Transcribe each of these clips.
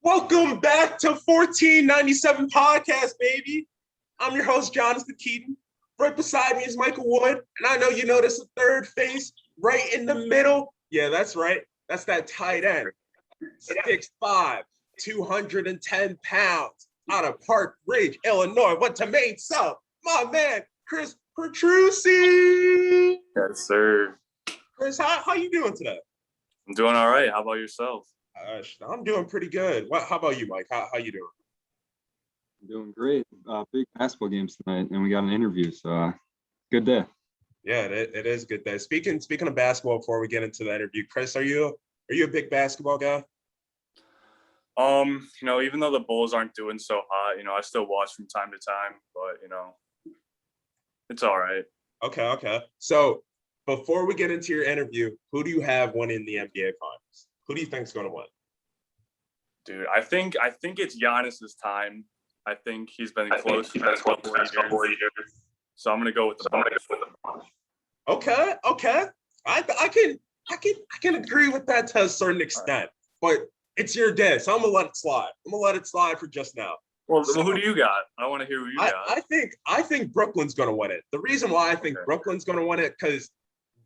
Welcome back to 1497 Podcast, baby. I'm your host, Jonathan Keaton. Right beside me is Michael Wood. And I know you notice a third face right in the middle. Yeah, that's right. That's that tight end. 6'5", 210 pounds out of Park Ridge, Illinois. Went to Maine South. My man, Chris Petrucci. Yes, sir. Chris, how you doing today? I'm doing all right. How about yourself? I'm doing pretty good. How about you, Mike? How you doing? I'm doing great. Big basketball games tonight, and we got an interview. So, good day. Yeah, it is a good day. Speaking of basketball, before we get into the interview, Chris, are you a big basketball guy? Even though the Bulls aren't doing so hot, I still watch from time to time, but it's all right. Okay. So before we get into your interview, who do you have winning the NBA Finals? Who do you think is going to win? Dude, I think it's Giannis's time. I think he's been close for the past couple of years. So I'm going to go with the Bucks. Okay. I can agree with that to a certain extent, but it's your day, so I'm gonna let it slide. I'm gonna let it slide for just now. Well, who do you got? I want to hear who you got. I think Brooklyn's gonna win it. The reason why I think Brooklyn's gonna win it because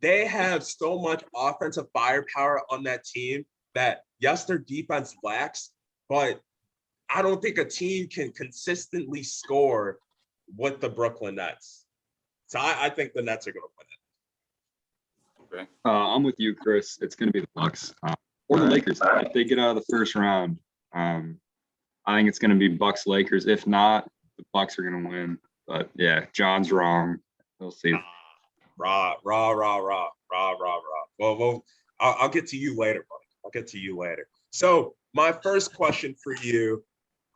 they have so much offensive firepower on that team that yes, their defense lacks, but I don't think a team can consistently score with the Brooklyn Nets. So I think the Nets are gonna win it. Okay. I'm with you, Chris. It's gonna be the Bucks. Or the Lakers. If they get out of the first round, I think it's going to be Bucks Lakers. If not, the Bucks are going to win. But yeah, John's wrong. We'll see. Rah. Well, I'll get to you later, buddy. I'll get to you later. So my first question for you,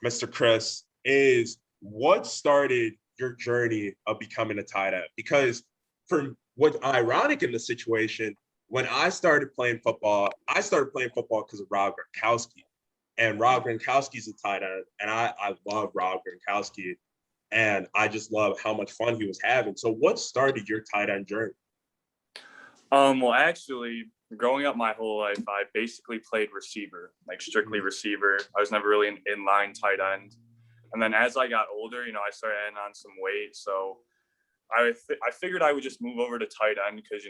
Mr. Chris, is what started your journey of becoming a tight end? Because for what's ironic in the situation, when I started playing football because of Rob Gronkowski. And Rob Gronkowski's a tight end, and I love Rob Gronkowski, and I just love how much fun he was having. So what started your tight end journey? Well, actually, growing up my whole life, I basically played receiver, like strictly receiver. I was never really an inline tight end. And then as I got older, I started adding on some weight, so I figured I would just move over to tight end because,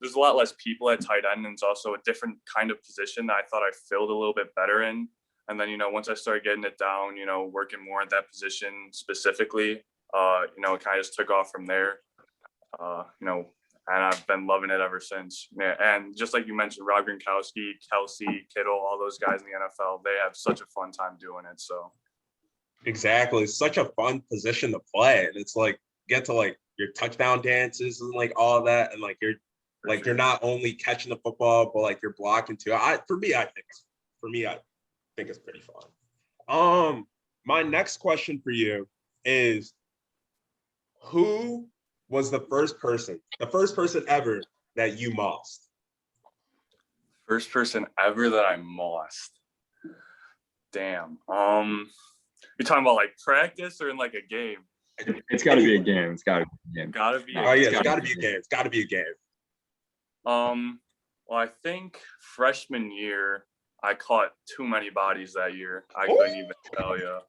there's a lot less people at tight end, and it's also a different kind of position that I thought I filled a little bit better in. And then, once I started getting it down, working more at that position specifically, it kind of just took off from there, and I've been loving it ever since. Yeah, and just like you mentioned, Rob Gronkowski, Kelsey, Kittle, all those guys in the NFL, they have such a fun time doing it. So exactly, it's such a fun position to play, and it's like get to your touchdown dances and all of that, and you're not only catching the football, but you're blocking too. I think it's pretty fun. My next question for you is, who was the first person ever that you mossed? First person ever that I mossed. Damn. You're talking about practice or in a game? It's got to be a game. It's got to be a game. Gotta be. Oh yeah, it's got to be a game. It's got to be a game. Well, I think freshman year, I caught too many bodies that year. I couldn't even tell you.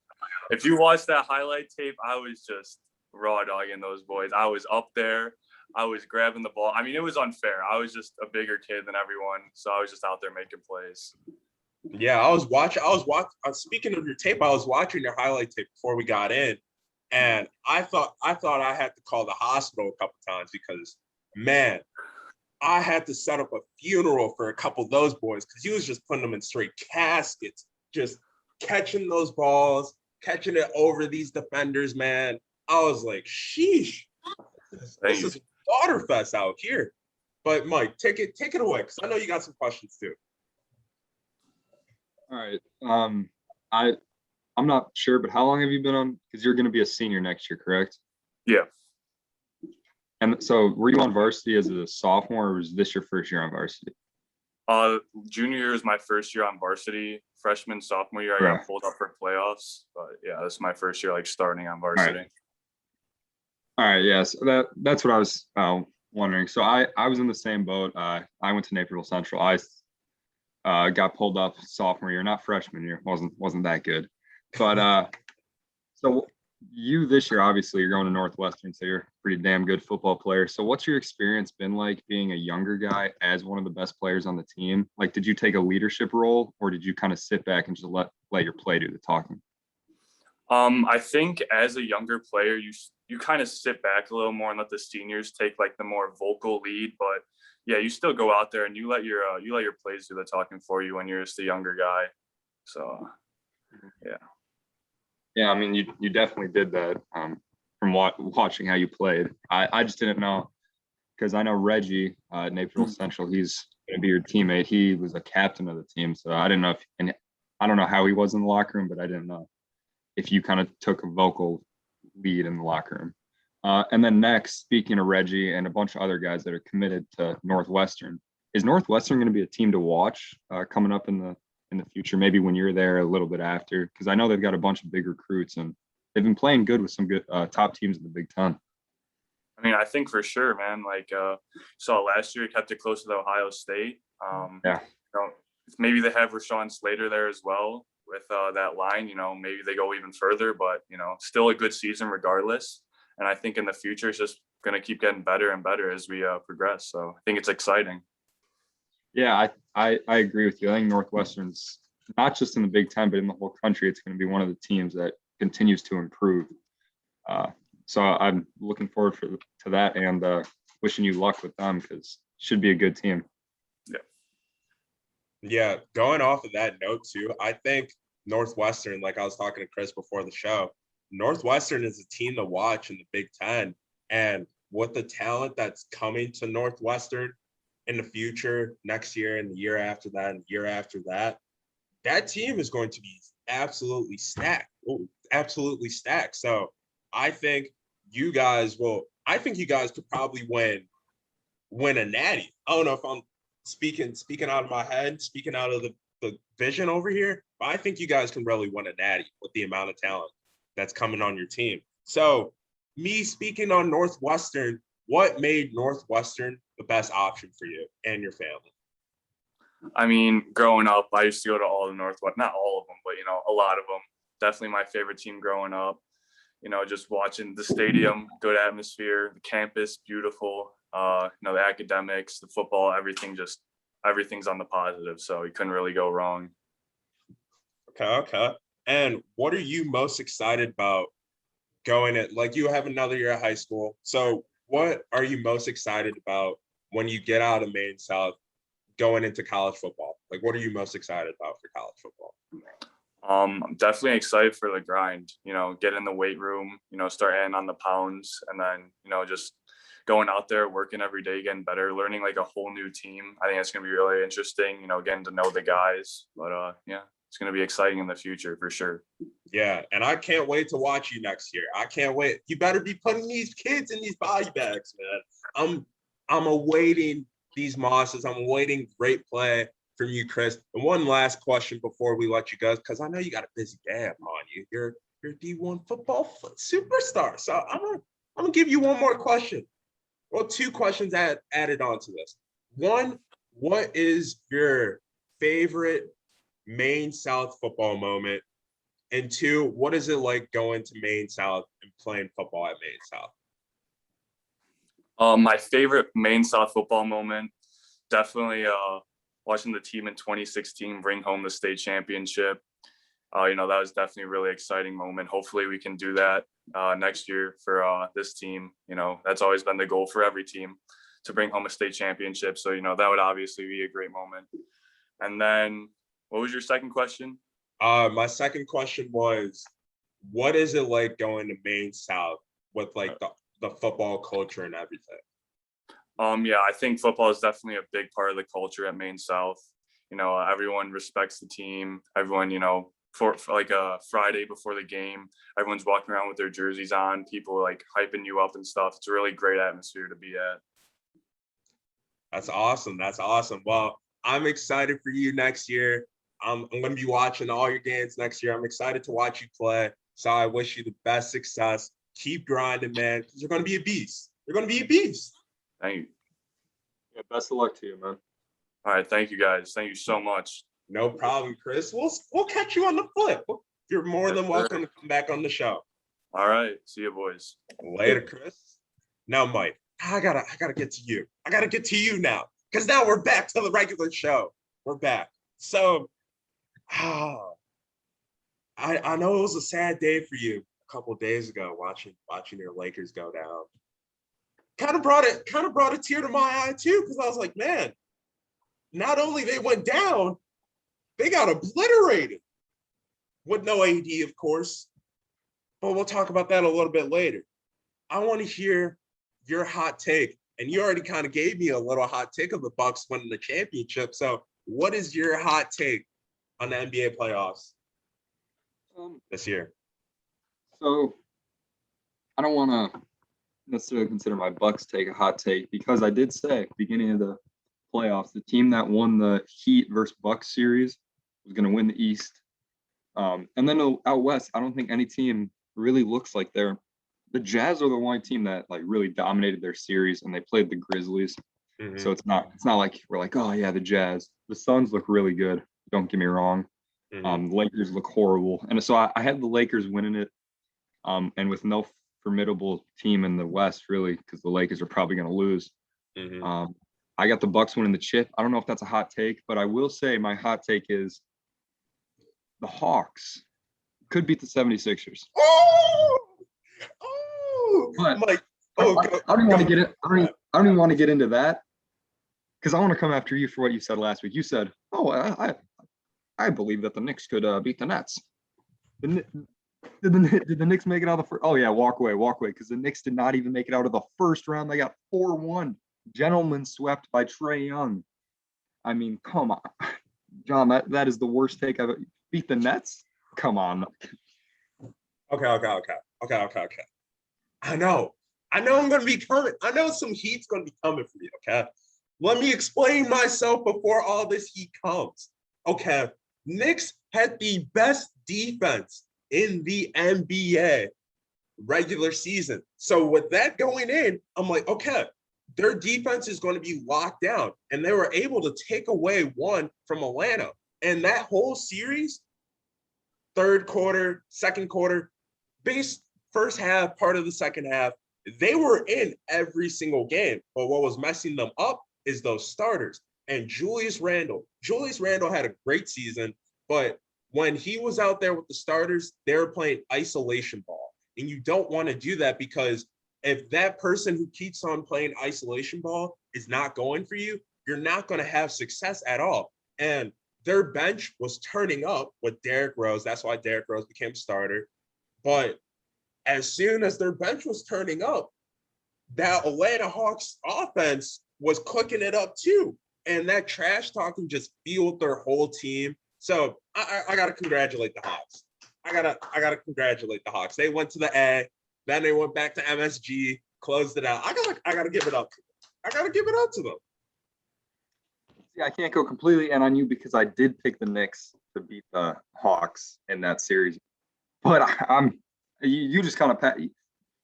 If you watch that highlight tape, I was just raw dogging those boys. I was up there. I was grabbing the ball. I mean, it was unfair. I was just a bigger kid than everyone, so I was just out there making plays. Yeah, I was watching. Speaking of your tape, I was watching your highlight tape before we got in. And I thought I had to call the hospital a couple times because, man, I had to set up a funeral for a couple of those boys because he was just putting them in straight caskets, just catching those balls, catching it over these defenders, man. I was like, sheesh, this is water fest out here. But Mike, take it away because I know you got some questions too. All right. I'm not sure, but how long have you been on? Because you're going to be a senior next year, correct? Yeah. And so were you on varsity as a sophomore, or was this your first year on varsity? Junior year was my first year on varsity. Freshman, sophomore year, I got pulled up for playoffs. But yeah, this is my first year starting on varsity. All right. Yes. That's what I was wondering. So I was in the same boat. I went to Naperville Central. got pulled up sophomore year, not freshman year. Wasn't that good. But so you this year, obviously, you're going to Northwestern, so you're a pretty damn good football player. So what's your experience been like being a younger guy as one of the best players on the team? Like, did you take a leadership role, or did you kind of sit back and just let your play do the talking? I think as a younger player, you kind of sit back a little more and let the seniors take like the more vocal lead. But yeah, you still go out there and you let your plays do the talking for you when you're just a younger guy. So yeah. Yeah, I mean, you definitely did that from watching how you played. I just didn't know because I know Reggie at Naperville Central, he's going to be your teammate. He was a captain of the team. So I didn't know and I don't know how he was in the locker room, but I didn't know if you kind of took a vocal lead in the locker room. And then next, speaking of Reggie and a bunch of other guys that are committed to Northwestern, is Northwestern going to be a team to watch coming up in the future? Maybe when you're there a little bit after, because I know they've got a bunch of big recruits and they've been playing good with some good top teams in the Big Ten. I mean, I think for sure, man. Like saw last year, he kept it close to Ohio State. Yeah. You know, maybe they have Rashawn Slater there as well with that line. You know, maybe they go even further, but you know, still a good season regardless. And I think in the future, it's just going to keep getting better and better as we progress. So I think it's exciting. Yeah, I agree with you. I think Northwestern's not just in the Big Ten, but in the whole country, it's going to be one of the teams that continues to improve. So I'm looking forward to that and wishing you luck with them because it should be a good team. Yeah, going off of that note too, I think Northwestern, like I was talking to Chris before the show, Northwestern is a team to watch in the Big Ten. And with the talent that's coming to Northwestern in the future, next year and the year after that and the year after that, that team is going to be absolutely stacked. Oh, absolutely stacked. So I think you guys could probably win a natty. I don't know if I'm speaking out of my head, speaking out of the vision over here, but I think you guys can really win a natty with the amount of talent that's coming on your team. So me speaking on Northwestern, what made Northwestern the best option for you and your family? I mean, growing up, I used to go to all the Northwest, not all of them, but, you know, a lot of them. Definitely my favorite team growing up. You know, just watching the stadium, good atmosphere, the campus, beautiful. You know, the academics, the football, everything's on the positive. So you couldn't really go wrong. Okay. And what are you most excited about going at, like you have another year of high school. So what are you most excited about when you get out of Maine South going into college football? Like, what are you most excited about for college football? I'm definitely excited for the grind, you know, get in the weight room, you know, start adding on the pounds and then, you know, just going out there, working every day, getting better, learning like a whole new team. I think it's going to be really interesting, you know, getting to know the guys, but yeah, it's going to be exciting in the future for sure. Yeah. And I can't wait to watch you next year. I can't wait. You better be putting these kids in these body bags, man. I'm awaiting these Mosses. I'm awaiting great play from you, Chris. And one last question before we let you go, because I know you got a busy day upon you. You're a D1 football superstar. So I'm gonna give you one more question. Well, two questions added on to this. One, what is your favorite Maine South football moment? And two, what is it like going to Maine South and playing football at Maine South? My favorite Maine South football moment, definitely watching the team in 2016 bring home the state championship. You know, that was definitely a really exciting moment. Hopefully we can do that next year for this team. You know, that's always been the goal for every team, to bring home a state championship. So, you know, that would obviously be a great moment. And then what was your second question? My second question was, what is it like going to Maine South with like the football culture and everything? Yeah, I think football is definitely a big part of the culture at Maine South. You know, everyone respects the team. Everyone, you know, for like a Friday before the game, everyone's walking around with their jerseys on, people like hyping you up and stuff. It's a really great atmosphere to be at. That's awesome. That's awesome. Well, I'm excited for you next year. I'm going to be watching all your games next year. I'm excited to watch you play. So I wish you the best success. Keep grinding, man, because you're going to be a beast. You're going to be a beast. Thank you. Yeah, best of luck to you, man. All right. Thank you, guys. Thank you so much. No problem, Chris. We'll catch you on the flip. You're more than Yes, welcome sir. to come back on the show. All right. See you, boys. Later, Chris. Now, Mike, I gotta get to you. I gotta get to you now, because now we're back to the regular show. We're back. So, I know it was a sad day for you a couple of days ago, watching your Lakers go down. Kind of brought a tear to my eye too, because I was like, man, not only they went down, they got obliterated with no AD, of course. But we'll talk about that a little bit later. I want to hear your hot take, and you already kind of gave me a little hot take of the Bucks winning the championship. So, what is your hot take on the NBA playoffs this year? So I don't want to necessarily consider my Bucks take a hot take, because I did say at the beginning of the playoffs, the team that won the Heat versus Bucks series was going to win the East. And then out west, I don't think any team really looks like the Jazz are the only team that like really dominated their series, and they played the Grizzlies. Mm-hmm. So it's not like we're like, oh yeah, the Jazz. The Suns look really good. Don't get me wrong. Mm-hmm. The Lakers look horrible, and so I had the Lakers winning it. And with no formidable team in the West, really, because the Lakers are probably going to lose. Mm-hmm. I got the Bucks winning the chip. I don't know if that's a hot take, but I will say my hot take is the Hawks could beat the 76ers. But Mike, I don't want to get it. I don't even want to get into that, because I want to come after you for what you said last week. You said, "Oh, I believe that the Knicks could beat the Nets." Did the Knicks make it out of the first? Oh yeah, walk away, because the Knicks did not even make it out of the first round. They got 4-1, gentlemen swept by Trae Young. I mean, come on, John. That is the worst take I've ever. Beat the Nets? Come on. Okay. I know I'm gonna be coming. I know some heat's gonna be coming for you. Okay, let me explain myself before all this heat comes. Okay, Knicks had the best defense in the NBA regular season. So with that going in, I'm like, okay, their defense is going to be locked down. And they were able to take away one from Atlanta. And that whole series, third quarter, second quarter, first half, part of the second half, they were in every single game. But what was messing them up is those starters. And Julius Randle had a great season, but when he was out there with the starters, they were playing isolation ball. And you don't want to do that, because if that person who keeps on playing isolation ball is not going for you, you're not going to have success at all. And their bench was turning up with Derrick Rose. That's why Derrick Rose became starter. But as soon as their bench was turning up, that Atlanta Hawks offense was cooking it up too. And that trash talking just fueled their whole team. So I gotta congratulate the Hawks. I gotta congratulate the Hawks. They went to the A, then they went back to MSG, closed it out. I gotta give it up to them. I gotta give it up to them. Yeah, I can't go completely in on you, because I did pick the Knicks to beat the Hawks in that series. But you just kind of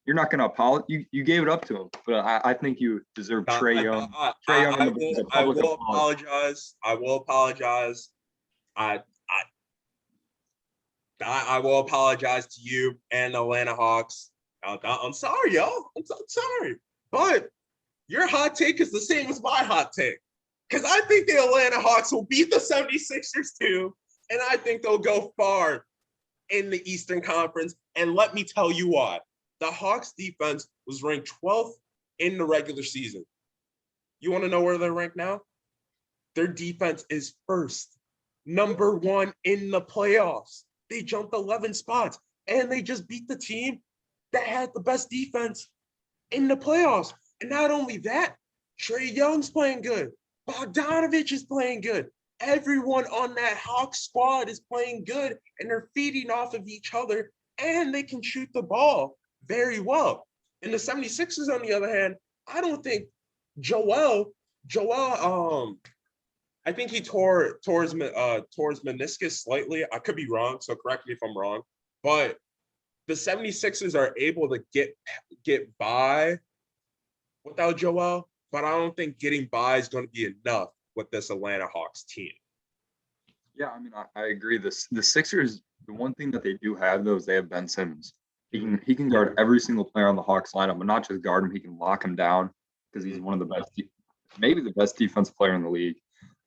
you're not going to apologize. You gave it up to him, but I think you deserve Trae Young. Trae Young. I will apologize. I will apologize. I will apologize to you and the Atlanta Hawks. I'm sorry, y'all. I'm sorry. But your hot take is the same as my hot take. Because I think the Atlanta Hawks will beat the 76ers too. And I think they'll go far in the Eastern Conference. And let me tell you why. The Hawks defense was ranked 12th in the regular season. You want to know where they're ranked now? Their defense is first, number one in the playoffs. They jumped 11 spots, and they just beat the team that had the best defense in the playoffs. And not only that, Trae Young's playing good. Bogdanovich is playing good. Everyone on that Hawks squad is playing good, and they're feeding off of each other, and they can shoot the ball very well. And the 76ers, on the other hand, I don't think Joel, I think he tore his meniscus slightly. I could be wrong, so correct me if I'm wrong. But the 76ers are able to get by without Joel, but I don't think getting by is going to be enough with this Atlanta Hawks team. Yeah, I mean, I agree. The Sixers, the one thing that they do have though is they have Ben Simmons. He can guard every single player on the Hawks lineup, but not just guard him. He can lock him down because he's one of the best, maybe the best defensive player in the league.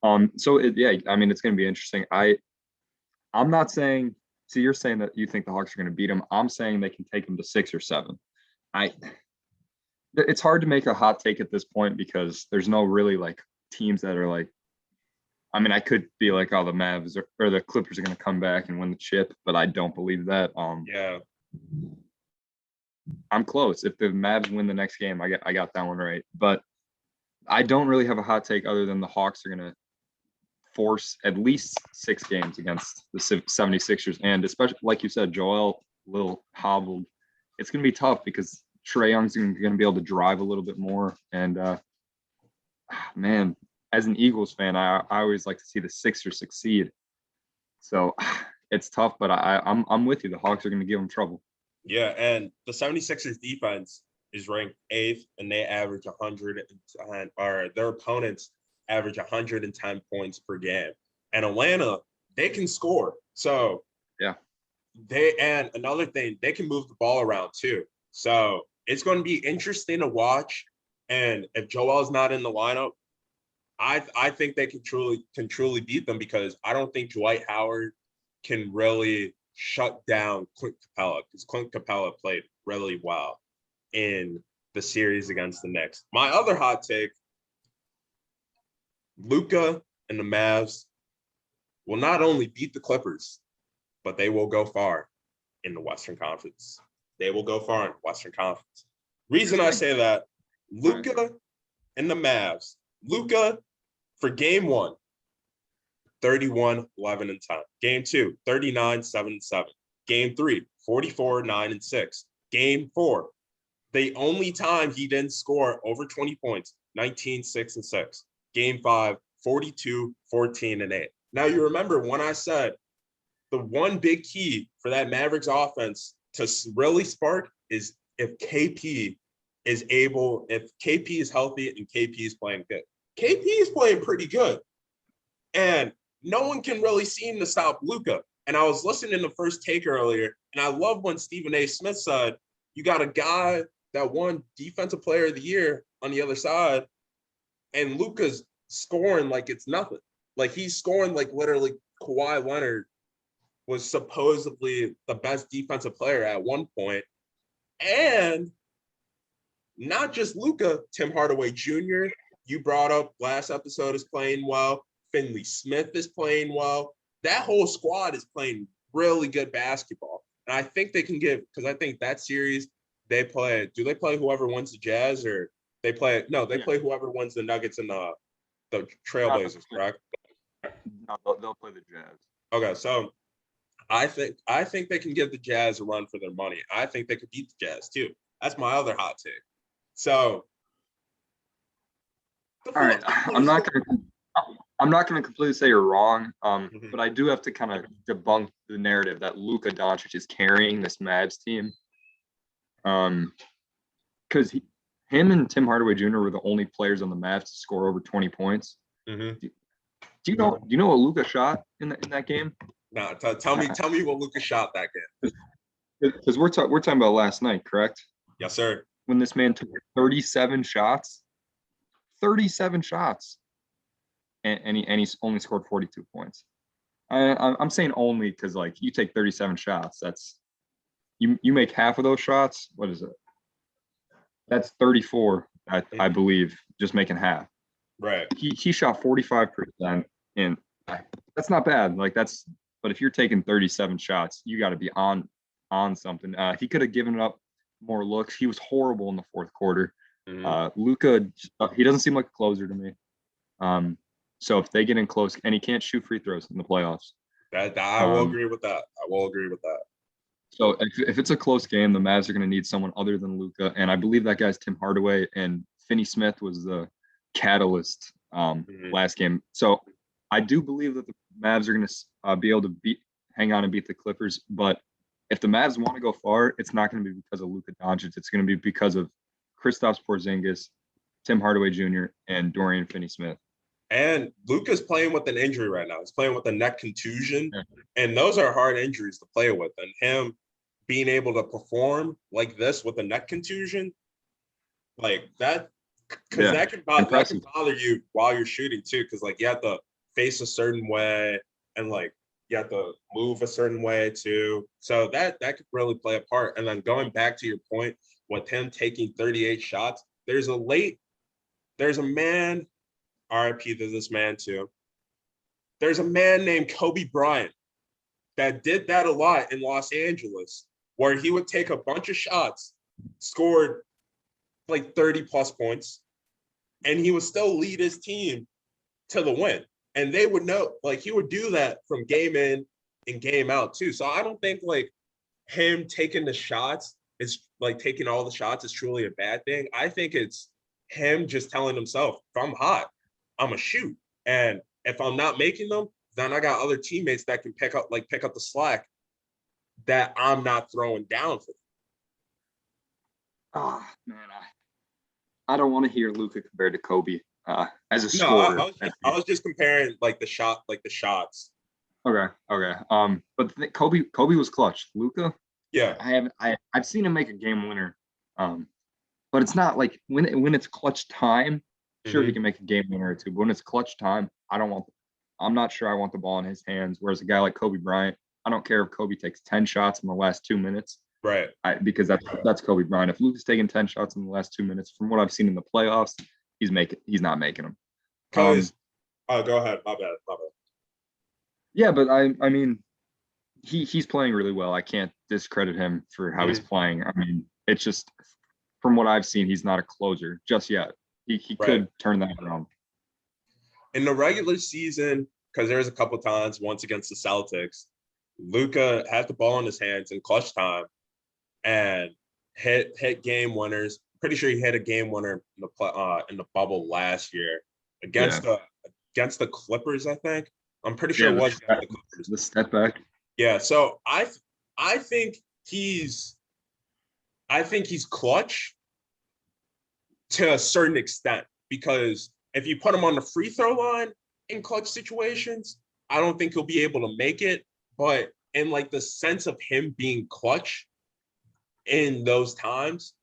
Yeah, I mean, it's going to be interesting. I'm not saying. See, you're saying that you think the Hawks are going to beat him. I'm saying they can take him to 6 or 7. It's hard to make a hot take at this point because there's no really like teams that are like. I mean, I could be like, oh, the Mavs or the Clippers are going to come back and win the chip, but I don't believe that. Yeah, I'm close. If the Mavs win the next game, I got that one right. But I don't really have a hot take other than the Hawks are going to force at least 6 games against the 76ers. And especially, like you said, Joel, a little hobbled. It's going to be tough because Trae Young's going to be able to drive a little bit more. And, man, as an Eagles fan, I always like to see the Sixers succeed. So it's tough, but I'm with you. The Hawks are going to give them trouble. yeah, and the 76ers defense is ranked 8th, and they average 110, or their opponents average 110 points per game. And Atlanta, they can score. So yeah, and another thing, they can move the ball around too. So it's going to be interesting to watch. And if Joel's not in the lineup, I think they can truly beat them because I don't think Dwight Howard can really shut down Clint Capella because Clint Capella played really well in the series against the Knicks. My other hot take, Luka and the Mavs will not only beat the Clippers, but they will go far in the Western Conference. They will go far in the Western Conference. Reason I say that, Luka and the Mavs. Luka for game 1, 31, 11, and 10. Game 2, 39, 7, and 7. Game 3, 44, 9, and 6. Game 4, the only time he didn't score over 20 points, 19, 6, and 6. Game 5, 42, 14, and 8. Now, you remember when I said the one big key for that Mavericks offense to really spark is if KP is healthy and KP is playing good. KP is playing pretty good. And no one can really seem to stop Luka. And I was listening to First Take earlier, and I love when Stephen A. Smith said, you got a guy that won Defensive Player of the Year on the other side, and Luka's scoring like it's nothing. Like he's scoring like literally Kawhi Leonard was supposedly the best defensive player at one point. And not just Luka, Tim Hardaway Jr., you brought up last episode, is playing well. Finley Smith is playing well. That whole squad is playing really good basketball. And I think they can give, because I think that series, do they play whoever wins the Jazz, or they play whoever wins the Nuggets and the Trailblazers, correct? No, they'll play the Jazz. Okay, so I think they can give the Jazz a run for their money. I think they could beat the Jazz too. That's my other hot take. So all right, I'm not gonna completely say you're wrong, but I do have to kind of debunk the narrative that Luka Doncic is carrying this Mavs team, because him and Tim Hardaway Jr. were the only players on the Mavs to score over 20 points. Mm-hmm. Do you know what Luka shot in that game? No, tell me what Luka shot that game. Because we're talking about last night, correct? Yes, sir. When this man took 37 shots, and he only scored 42 points. I'm saying only because like you take 37 shots, that's you make half of those shots. What is it? That's 34, I believe, just making half. Right. He shot 45%, and that's not bad. Like but if you're taking 37 shots, you got to be on something. He could have given up more looks. He was horrible in the fourth quarter. Mm-hmm. Luka, he doesn't seem like a closer to me. So if they get in close, and he can't shoot free throws in the playoffs. I will agree with that. So if it's a close game, the Mavs are going to need someone other than Luka, and I believe that guy's Tim Hardaway, and Finney Smith was the catalyst last game. So I do believe that the Mavs are going to be able to hang on and beat the Clippers. But if the Mavs want to go far, it's not going to be because of Luka Doncic. It's going to be because of Kristaps Porzingis, Tim Hardaway Jr., and Dorian Finney-Smith. And Luka's playing with an injury right now. He's playing with a neck contusion, Yeah. and those are hard injuries to play with. And him being able to perform like this with a neck contusion, like that, because Yeah. that can Impressive. bother you while you're shooting too. Because like you have to face a certain way, and like you have to move a certain way too. So that could really play a part. And then going back to your point with him taking 38 shots, there's a man. RIP to this man too. There's a man named Kobe Bryant that did that a lot in Los Angeles, where he would take a bunch of shots, scored like 30 plus points, and he would still lead his team to the win. And they would know, like he would do that from game in and game out too. So I don't think like him taking the shots is like taking all the shots is truly a bad thing. I think it's him just telling himself, if I'm hot, I'm a shoot. And if I'm not making them, then I got other teammates that can pick up the slack that I'm not throwing down for them. Ah, man, I don't want to hear Luka compared to Kobe as a No, scorer. I was just comparing like the shots. Okay. But Kobe was clutch. Luka, Yeah. I've seen him make a game winner. But it's not like when it's clutch time. Sure, he can make a game winner or two, but when it's clutch time, I'm not sure I want the ball in his hands. Whereas a guy like Kobe Bryant, I don't care if Kobe takes 10 shots in the last 2 minutes. Right. Because that's Kobe Bryant. If Luka's taking 10 shots in the last 2 minutes, from what I've seen in the playoffs, he's not making them. Because go ahead. My bad. Yeah, but I mean, he's playing really well. I can't discredit him for how he's playing. I mean, it's just from what I've seen, he's not a closer just yet. He could turn that around. In the regular season, because there's a couple times, once against the Celtics, Luka had the ball in his hands in clutch time and hit game winners. Pretty sure he hit a game winner in the bubble last year against the Clippers, I think. I'm pretty sure it was against the Clippers. The step back. Yeah, so I think he's clutch to a certain extent, because if you put him on the free throw line in clutch situations, I don't think he'll be able to make it. But in like the sense of him being clutch in those times,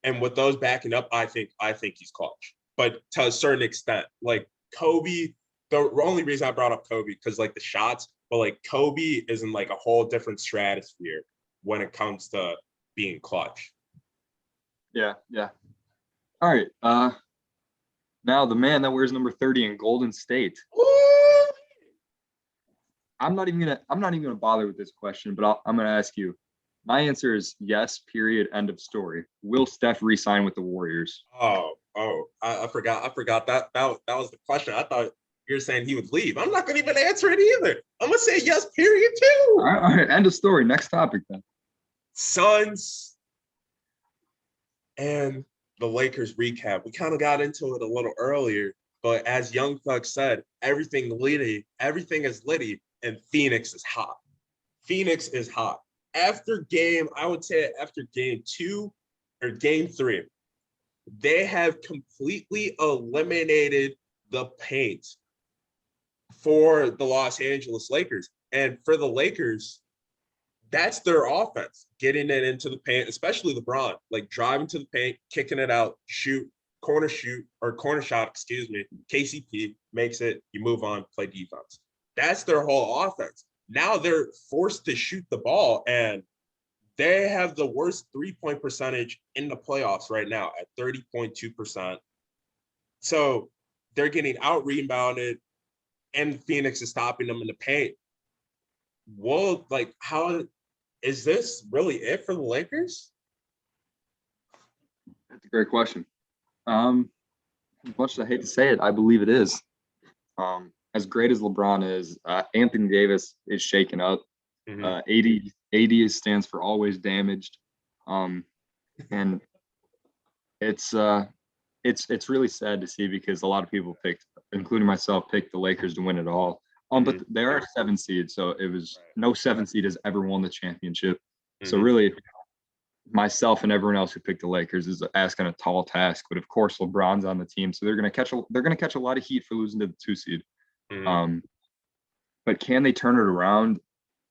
and with those backing up, I think he's clutch. But to a certain extent, like Kobe, the only reason I brought up Kobe because like the shots, but like Kobe is in like a whole different stratosphere when it comes to being clutch. Yeah. All right. Now the man that wears number 30 in Golden State. Ooh! I'm not even gonna bother with this question, but I'm gonna ask you. My answer is yes. Period. End of story. Will Steph re-sign with the Warriors? I forgot that was the question. I thought you were saying he would leave. I'm not gonna even answer it either. I'm gonna say yes. Period too. All right. End of story. Next topic then. Suns and the Lakers recap. We kind of got into it a little earlier, but as Young Thug said, everything is litty, and Phoenix is hot. Phoenix is hot. After game 2 or game 3, they have completely eliminated the paint for the Los Angeles Lakers. And for the Lakers, that's their offense, getting it into the paint, especially LeBron, like driving to the paint, kicking it out, corner shot, KCP makes it, you move on, play defense. That's their whole offense. Now they're forced to shoot the ball, and they have the worst 3-point percentage in the playoffs right now at 30.2%. So they're getting out-rebounded, and Phoenix is stopping them in the paint. Well, like, how is this really it for the Lakers? That's a great question. As much as I hate to say it, I believe it is. As great as LeBron is, Anthony Davis is shaken up. 80 stands for always damaged. And it's really sad to see because a lot of people including myself, picked the Lakers to win it all. But they are a 7 seed, so it was no 7 seed has ever won the championship. So really, myself and everyone else who picked the Lakers is asking a tall task. But of course, LeBron's on the team, so they're going to catch a lot of heat for losing to the 2 seed. Mhm. But can they turn it around?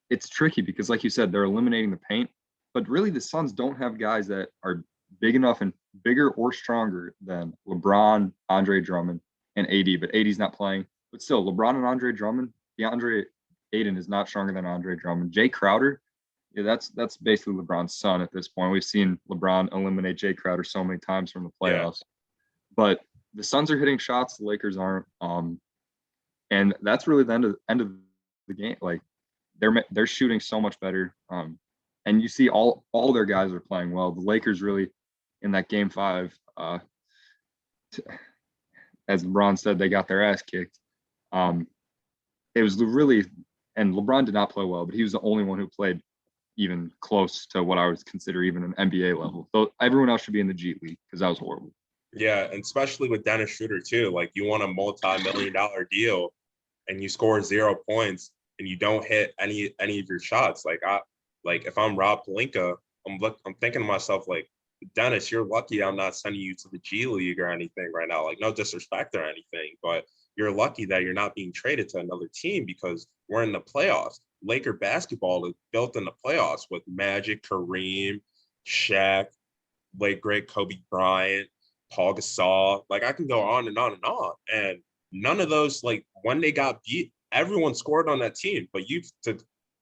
It's tricky because, like you said, they're eliminating the paint. But really, the Suns don't have guys that are big enough and bigger or stronger than LeBron, Andre Drummond, and AD. But AD's not playing. But still, LeBron and Andre Drummond, DeAndre Ayton is not stronger than Andre Drummond. Jay Crowder, yeah, that's basically LeBron's son at this point. We've seen LeBron eliminate Jay Crowder so many times from the Yeah. playoffs. But the Suns are hitting shots, the Lakers aren't. And that's really the end of the game. Like they're shooting so much better. And you see all their guys are playing well. The Lakers really in that game 5, as LeBron said, they got their ass kicked. It was really, and LeBron did not play well, but he was the only one who played even close to what I would consider even an NBA level. So everyone else should be in the G League because that was horrible. Yeah, and especially with Dennis Schroeder too. Like you want a multi-million-dollar deal, and you score 0 points, and you don't hit any of your shots. Like if I'm Rob Pelinka, I'm thinking to myself like, Dennis, you're lucky I'm not sending you to the G League or anything right now. Like no disrespect or anything, but you're lucky that you're not being traded to another team because we're in the playoffs. Laker basketball is built in the playoffs with Magic, Kareem, Shaq, late great Kobe Bryant, Paul Gasol. Like I can go on and on and on. And none of those, like when they got beat, everyone scored on that team. But you to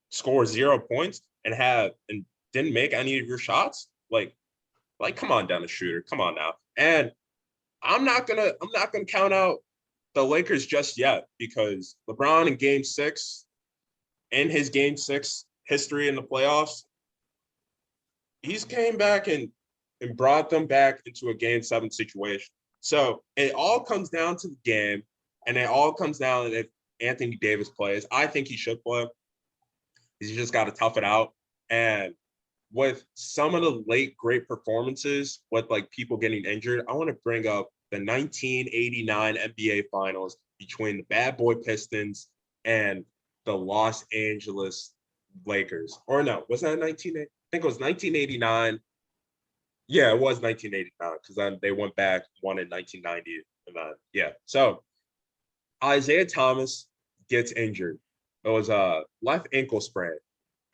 score 0 points and didn't make any of your shots, like come on, Dennis Schroeder, come on now. And I'm not gonna count out the Lakers just yet because LeBron in his game 6 history in the playoffs, he's came back and brought them back into a game 7 situation. So it all comes down to the game, and it all comes down to if Anthony Davis plays. I think he should play. He's just got to tough it out. And with some of the late great performances with like people getting injured, I want to bring up the 1989 NBA Finals between the Bad Boy Pistons and the Los Angeles Lakers. Or no, was that 19? I think it was 1989. Yeah, it was 1989 because then they went back, won in 1990. And then, yeah. So Isaiah Thomas gets injured. It was a left ankle sprain.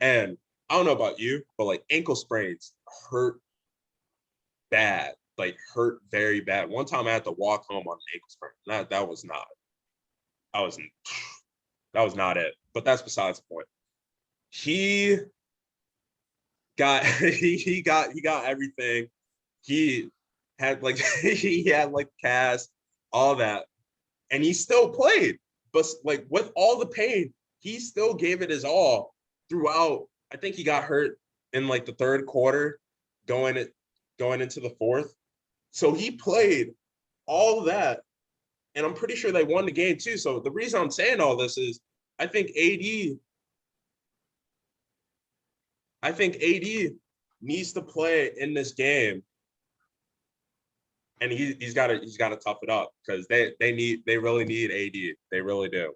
And I don't know about you, but like ankle sprains hurt bad, like hurt very bad. One time I had to walk home on an ankle sprain. That was not it. But that's besides the point. He got he got everything. He had like he had like cast, all that, and he still played. But like with all the pain, he still gave it his all throughout. I think he got hurt in like the 3rd quarter, going into the 4th. So he played all of that, and I'm pretty sure they won the game too. So the reason I'm saying all this is I think AD needs to play in this game, and he's got to tough it up because they really need AD. They really do.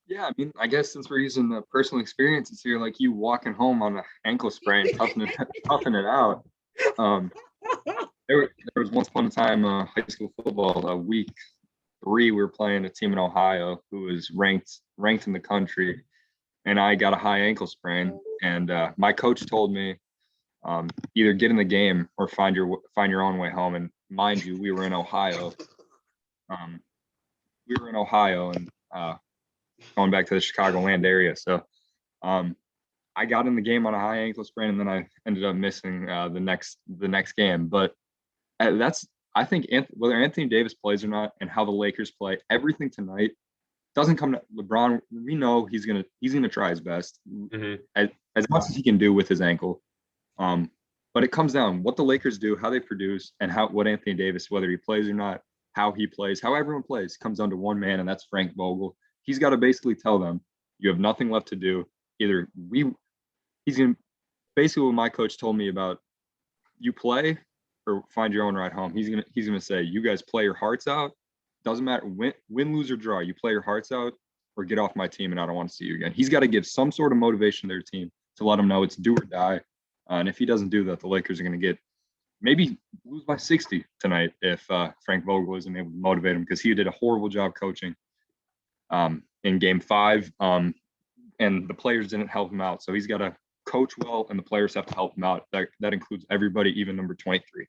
Yeah, I mean, I guess since we're using the personal experiences here, like you walking home on an ankle sprain, toughing it out. There was once upon a time, high school football, week 3, we were playing a team in Ohio who was ranked in the country, and I got a high ankle sprain. And my coach told me either get in the game or find your own way home. And mind you, we were in Ohio. And going back to the Chicagoland area. So I got in the game on a high ankle sprain, and then I ended up missing the next game. But I think whether Anthony Davis plays or not, and how the Lakers play, everything tonight doesn't come to LeBron. We know he's gonna try his best as much as he can do with his ankle. But it comes down what the Lakers do, how they produce, and what Anthony Davis, whether he plays or not, how he plays, how everyone plays, comes down to one man, and that's Frank Vogel. He's got to basically tell them, you have nothing left to do. He's going to basically what my coach told me about, you play or find your own ride home. He's going to say, you guys play your hearts out. Doesn't matter win, lose or draw. You play your hearts out or get off my team and I don't want to see you again. He's got to give some sort of motivation to their team to let them know it's do or die. And if he doesn't do that, the Lakers are going to maybe lose by 60 tonight if Frank Vogel isn't able to motivate him, because he did a horrible job coaching in Game 5, and the players didn't help him out. So he's got to coach well, and the players have to help him out. That includes everybody, even number 23.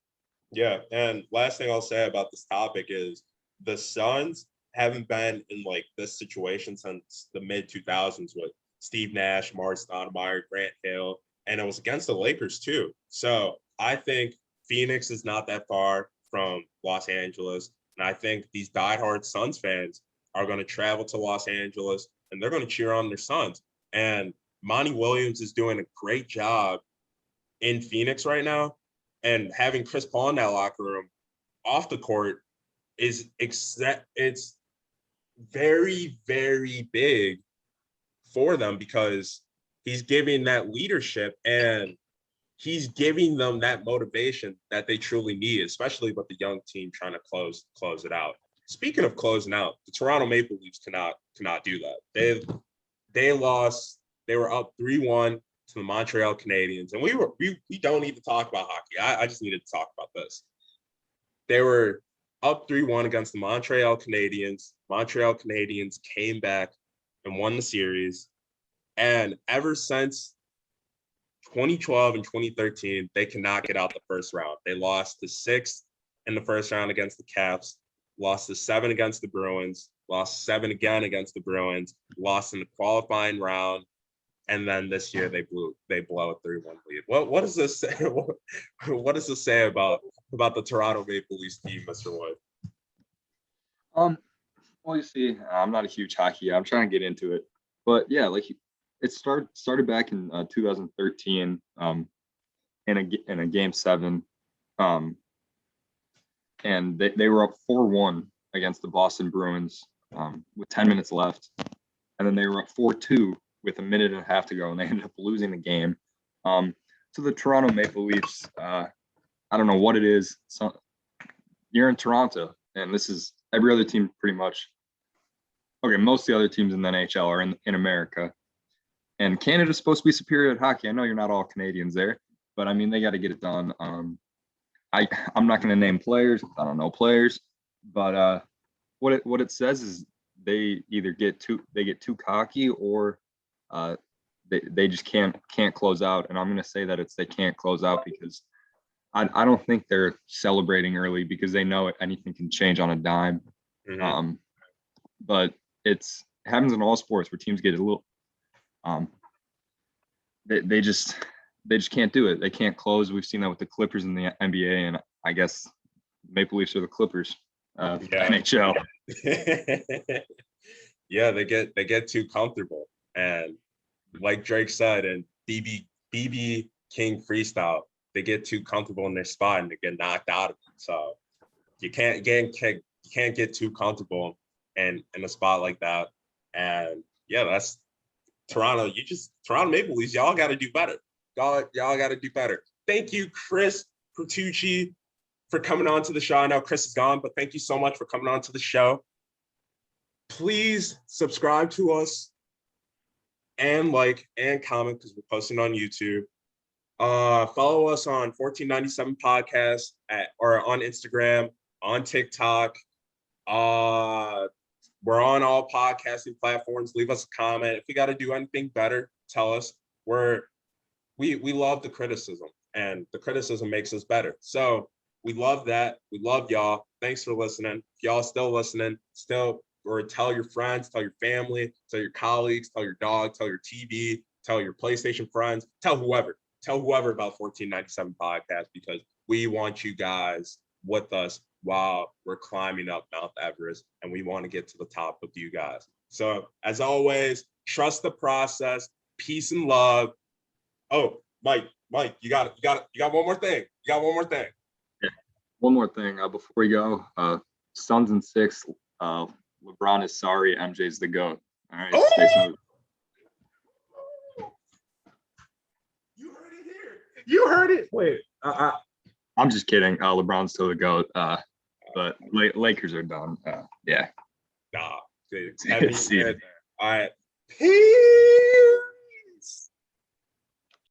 Yeah, and last thing I'll say about this topic is the Suns haven't been in like this situation since the mid 2000s with Steve Nash, Mark Stoudemire, Grant Hill, and it was against the Lakers too. So I think Phoenix is not that far from Los Angeles, and I think these diehard Suns fans are going to travel to Los Angeles and they're going to cheer on their Suns. And Monty Williams is doing a great job in Phoenix right now, and having Chris Paul in that locker room off the court it's very, very big for them, because he's giving that leadership and he's giving them that motivation that they truly need, especially with the young team trying to close it out. Speaking of closing out, the Toronto Maple Leafs cannot do that. They lost. They were up 3-1 to the Montreal Canadiens, and we don't need to talk about hockey. I just needed to talk about this. They were up 3-1 against the Montreal Canadiens. Montreal Canadiens came back and won the series. And ever since 2012 and 2013, they cannot get out the first round. They lost the 6th in the first round against the Caps, lost the 7 against the Bruins, lost 7 again against the Bruins, lost in the qualifying round, and then this year they blow a 3-1 lead. What does this say? What does this say about the Toronto Maple Leafs team, Mr. Wood? Well, you see, I'm not a huge hockey guy. I'm trying to get into it, but yeah, like it started back in 2013 in a Game 7, and they were up 4-1 against the Boston Bruins with 10 minutes left, and then they were up 4-2 with a minute and a half to go, and they ended up losing the game. To the Toronto Maple Leafs, I don't know what it is. So you're in Toronto, and this is every other team pretty much. Okay, most of the other teams in the NHL are in America, and Canada's supposed to be superior at hockey. I know you're not all Canadians there, but I mean they got to get it done. I'm not going to name players. I don't know players, but what it says is they either get too cocky, or they just can't close out. And I'm going to say that they can't close out because I don't think they're celebrating early, because they know anything can change on a dime. Mm-hmm. But it happens in all sports where teams get a little they just can't do it. They can't close. We've seen that with the Clippers in the NBA, and I guess Maple Leafs are the Clippers NHL. Yeah, they get too comfortable, and like Drake said, and BB King freestyle, they get too comfortable in their spot and they get knocked out of it. So you can't get too comfortable in a spot like that. And yeah, that's Toronto. Toronto Maple Leafs, y'all got to do better. Y'all got to do better. Thank you, Chris Petrucci, for coming on to the show. I know Chris is gone, but thank you so much for coming on to the show. Please subscribe to us and like and comment, because we're posting on YouTube. Follow us on 1497 Podcast or on Instagram, on TikTok. We're on all podcasting platforms. Leave us a comment. If we got to do anything better, tell us. We love the criticism, and the criticism makes us better. So we love that. We love y'all. Thanks for listening. If y'all still listening, or tell your friends, tell your family, tell your colleagues, tell your dog, tell your TV, tell your PlayStation friends, tell whoever about 1497 Podcast, because we want you guys with us while we're climbing up Mount Everest, and we want to get to the top with you guys. So as always, trust the process, peace and love. Oh, Mike, you got one more thing. You got one more thing. Yeah. One more thing before we go. Suns in 6. LeBron is sorry. MJ's the GOAT. All right. Oh! Stay smooth. You heard it here. You heard it. Wait. I'm just kidding. LeBron's still the GOAT. But Lakers are done. Yeah. Nah. See ya. All right. Peace.